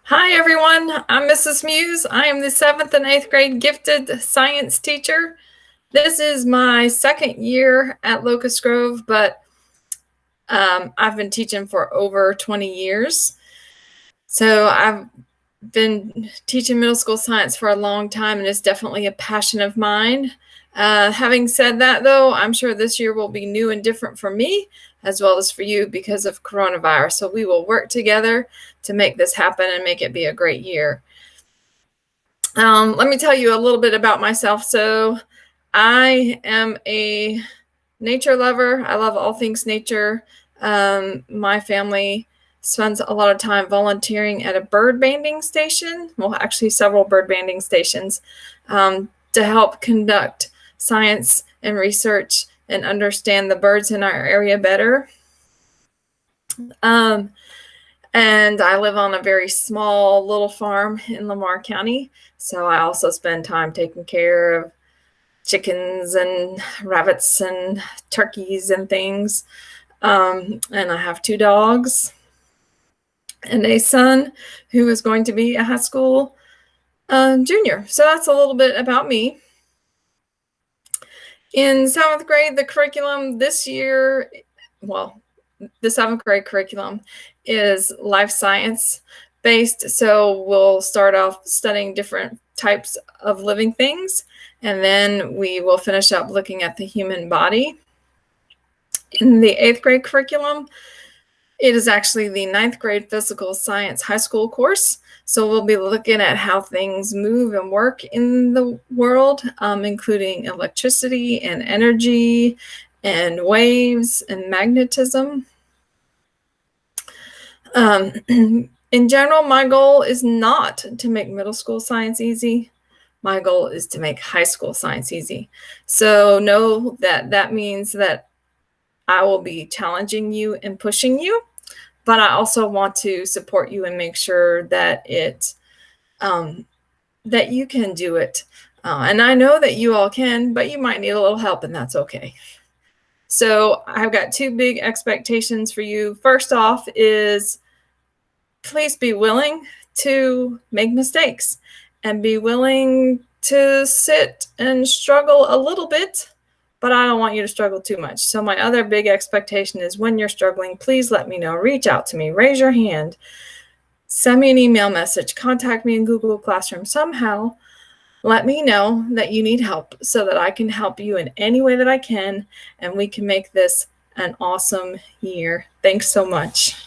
Hi everyone, I'm Mrs. Muse. I am the 7th and 8th grade gifted science teacher. This is my second year at Locust Grove, but I've been teaching for over 20 years. So I've been teaching middle school science for a long time, and it's definitely a passion of mine. Having said that, though, I'm sure this year will be new and different for me as well as for you because of coronavirus. So we will work together to make this happen and make it be a great year. Let me tell you a little bit about myself. So I am a nature lover. I love all things nature. My family spends a lot of time volunteering at a bird banding station. Well, actually several bird banding stations to help conduct science and research and understand the birds in our area better. And I live on a very small little farm in Lamar County. So I also spend time taking care of chickens and rabbits and turkeys and things. And I have 2 dogs and a son who is going to be a high school junior. So that's a little bit about me. In 7th grade, the curriculum this year, well, the 7th grade curriculum is life science based. So we'll start off studying different types of living things, and then we will finish up looking at the human body. In the 8th grade curriculum, it is actually the 9th grade physical science high school course. So we'll be looking at how things move and work in the world, including electricity and energy and waves and magnetism. In general, my goal is not to make middle school science easy. My goal is to make high school science easy. So know that that means that I will be challenging you and pushing you, but I also want to support you and make sure that that you can do it. And I know that you all can, but you might need a little help, and that's okay. So I've got 2 big expectations for you. First off is please be willing to make mistakes and be willing to sit and struggle a little bit, but I don't want you to struggle too much. So my other big expectation is when you're struggling, please let me know. Reach out to me, raise your hand, send me an email message, contact me in Google Classroom somehow. Let me know that you need help so that I can help you in any way that I can, and we can make this an awesome year. Thanks so much.